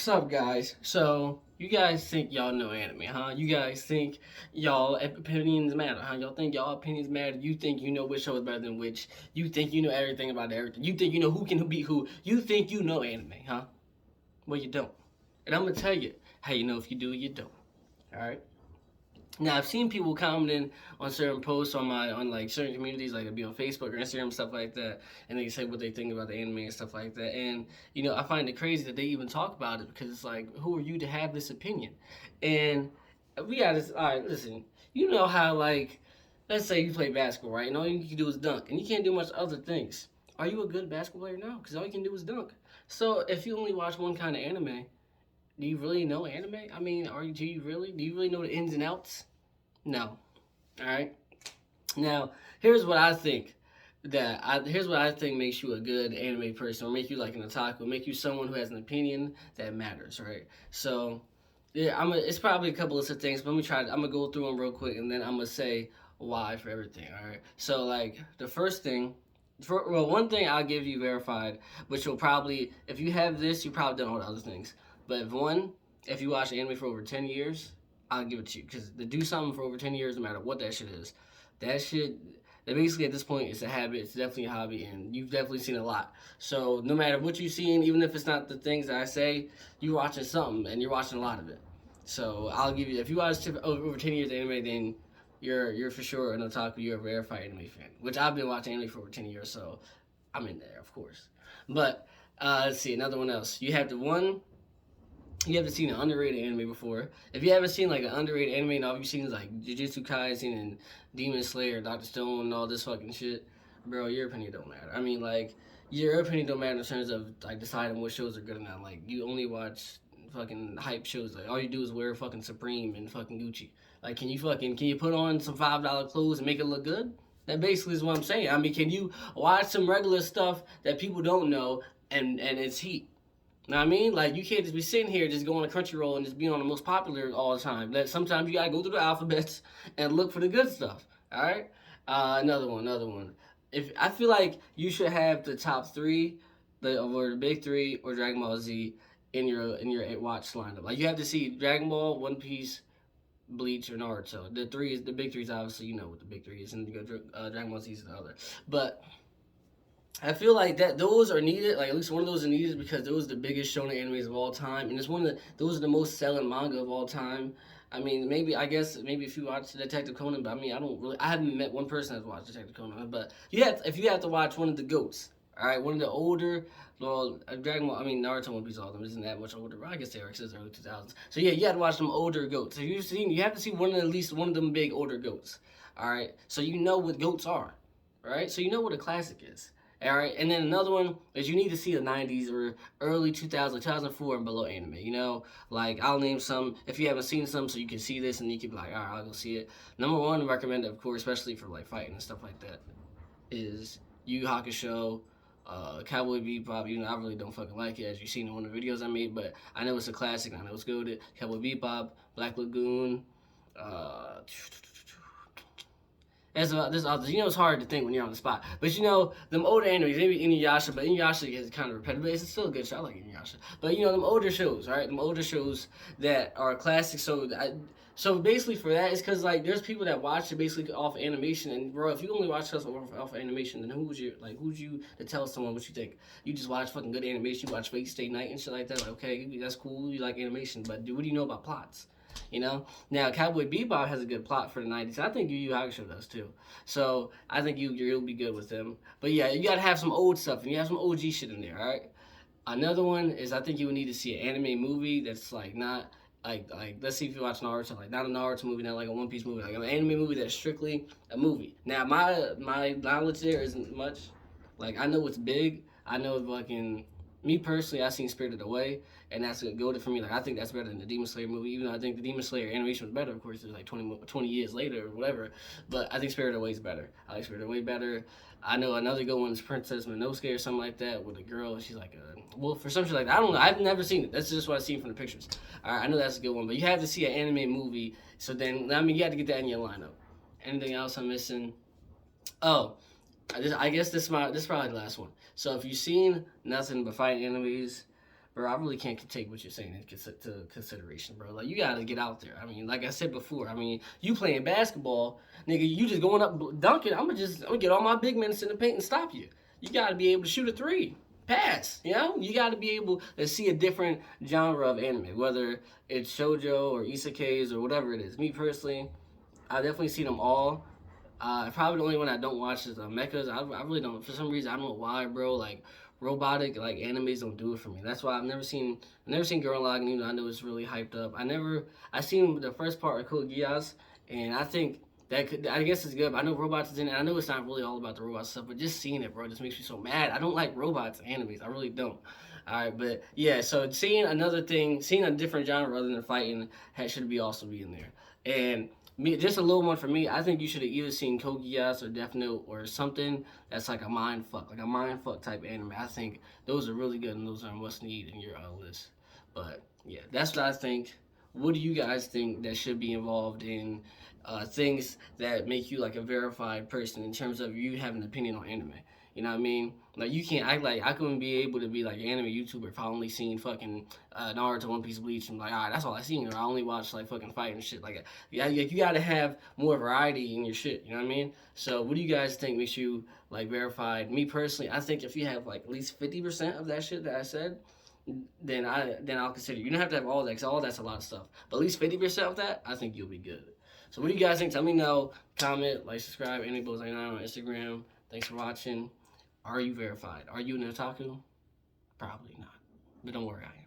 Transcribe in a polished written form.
What's up, guys? So, you guys think y'all know anime, huh? You guys think y'all opinions matter, huh? Y'all think y'all opinions matter? You think you know which show is better than which? You think you know everything about everything? You think you know who can beat who? You think you know anime, huh? Well, you don't. And I'm gonna tell you how you know if you do or you don't. All right. Now I've seen people commenting on certain posts on like certain communities, like it'd be on Facebook or Instagram stuff like that, and they say what they think about the anime and stuff like that. And I find it crazy that they even talk about it because it's like, who are you to have this opinion? And we got this. All right, listen. You know how like, let's say you play basketball, right? And all you can do is dunk, and you can't do much other things. Are you a good basketball player? No, because all you can do is dunk. So if you only watch one kind of anime, do you really know anime? I mean, do you really? Do you really know the ins and outs? No. All right. Now, here's what I think here's what I think makes you a good anime person, or make you like an otaku, make you someone who has an opinion that matters, right? So, yeah, it's probably a couple of things, but let me try. I'm gonna go through them real quick, and then I'm gonna say why for everything. All right. So, like the first thing, one thing I'll give you verified, which will probably, if you have this, you probably done all the other things. But if you watch anime for over 10 years, I'll give it to you because to do something for over 10 years, no matter what that shit is, that shit. That basically at this point it's a habit. It's definitely a hobby, and you've definitely seen a lot. So no matter what you've seen, even if it's not the things that I say, you're watching something, and you're watching a lot of it. So I'll give you, if you watch over 10 years of anime, then you're for sure an otaku. You're a verified anime fan, which I've been watching anime for over 10 years, so I'm in there, of course. But let's see, another one else. You haven't seen an underrated anime before. If you haven't seen like an underrated anime, and all you've seen is like Jujutsu Kaisen and Demon Slayer, Doctor Stone, and all this fucking shit, bro, your opinion don't matter. I mean, like, your opinion don't matter in terms of like deciding what shows are good or not. Like, you only watch fucking hype shows. Like, all you do is wear fucking Supreme and fucking Gucci. Like, can you put on some $5 clothes and make it look good? That basically is what I'm saying. I mean, can you watch some regular stuff that people don't know and it's heat? Know what I mean? Like, you can't just be sitting here just going to Crunchyroll and just being on the most popular all the time. That sometimes you gotta go through the alphabets and look for the good stuff. All right. Another one. If I feel like you should have the top three, or the big three, or Dragon Ball Z in your watch lineup. Like, you have to see Dragon Ball, One Piece, Bleach, or Naruto. The big three is obviously, you know what the big three is, and Dragon Ball Z is the other. But I feel like that those are needed. Like, at least one of those are needed because those are the biggest shonen animes of all time, and it's one of those are the most selling manga of all time. I mean, maybe if you watch Detective Conan, but I mean, I haven't met one person that's watched Detective Conan. But if you have to watch one of the goats, all right, one of the older, well, Dragon Ball, I mean, Naruto, One Piece, all of them isn't that much older, but I guess they are since the early 2000s. So yeah, you have to watch some older goats. You have to see at least one of them big older goats. All right, so you know what goats are, right? So you know what a classic is. All right, and then another one is you need to see the 90s or early 2000s, 2004 and below anime. Like, I'll name some if you haven't seen some, so you can see this and you can be like, all right, I'll go see it. Number one, recommend, of course, especially for like fighting and stuff like that, is Yu Yu Hakusho, Cowboy Bebop. I really don't fucking like it, as you've seen in one of the videos I made, but I know it's a classic. I know it's good. Cowboy Bebop, Black Lagoon. Uh, That's about this author. It's hard to think when you're on the spot. But them older animes, maybe Inuyasha, but Inuyasha is kind of repetitive. But it's still a good show. I like Inuyasha. But them older shows, right? Them older shows that are classics. So basically for that, it's because like there's people that watch it basically off animation, and bro, if you only watch stuff off animation, then who's you to tell someone what you think? You just watch fucking good animation, you watch Fate Stay Night and shit like that. Like, okay, that's cool, you like animation, but what do you know about plots? Now Cowboy Bebop has a good plot for the 90s. I think Yu Yu Hakusho does too. So I think you'll be good with them. But yeah, you gotta have some old stuff and you have some OG shit in there. All right. Another one is I think you would need to see an anime movie that's like not like let's see if you watch Naruto, like not a Naruto movie, not like a One Piece movie, like an anime movie that's strictly a movie. Now my knowledge there isn't much. Like, I know what's big. I know fucking me personally, I seen Spirited Away, and that's a go to for me. Like, I think that's better than the Demon Slayer movie, even though I think the Demon Slayer animation was better. Of course, it was like 20 years later or whatever. But I think Spirited Away is better. I like Spirited Away better. I know another good one is Princess Mononoke or something like that, with a girl. She's like a wolf or something like that. I don't know. I've never seen it. That's just what I've seen from the pictures. All right, I know that's a good one. But you have to see an anime movie. So then, I mean, you have to get that in your lineup. Anything else I'm missing? Oh, I guess this is probably the last one. So if you've seen nothing but fighting enemies, bro, I really can't take what you're saying into consideration, bro. Like, you gotta get out there. I mean, like I said before, I mean, you playing basketball, nigga, you just going up dunking. I'm gonna get all my big men in the paint and stop you. You gotta be able to shoot a three, pass. You know, you gotta be able to see a different genre of anime, whether it's shojo or isekais or whatever it is. Me personally, I definitely see them all. Probably the only one I don't watch is mechas. I really don't. For some reason, I don't know why, bro. Like robotic like animes don't do it for me. That's why I've never seen Girl Logan. Even though I know it's really hyped up. I seen the first part of Code Geass, and I think that could, I guess it's good. But I know robots is in it. I know it's not really all about the robot stuff, but just seeing it, bro, just makes me so mad. I don't like robots animes. I really don't. All right, but yeah. So seeing another thing, seeing a different genre other than fighting, should be also be in there. And me, just a little one for me. I think you should have either seen Code Geass or Death Note or something that's like a mind fuck type anime. I think those are really good and those are must need in your list. But yeah, that's what I think. What do you guys think that should be involved in things that make you like a verified person in terms of you having an opinion on anime? You know what I mean? Like you can't act like I couldn't be able to be like an anime YouTuber if I only seen fucking Naruto, One Piece, Bleach, and like, all right, that's all I seen, or I only watch like fucking fight and shit. Like, yeah, you gotta have more variety in your shit. You know what I mean? So, what do you guys think makes you like verified? Me personally, I think if you have like at least 50% of that shit that I said, then I'll consider you. You don't have to have all that, because all that's a lot of stuff. But at least 50% of that, I think you'll be good. So, what do you guys think? Tell me know. Comment, like, subscribe. AnyBoys99 on Instagram. Thanks for watching. Are you verified? Are you an otaku? Probably not. But don't worry, I am.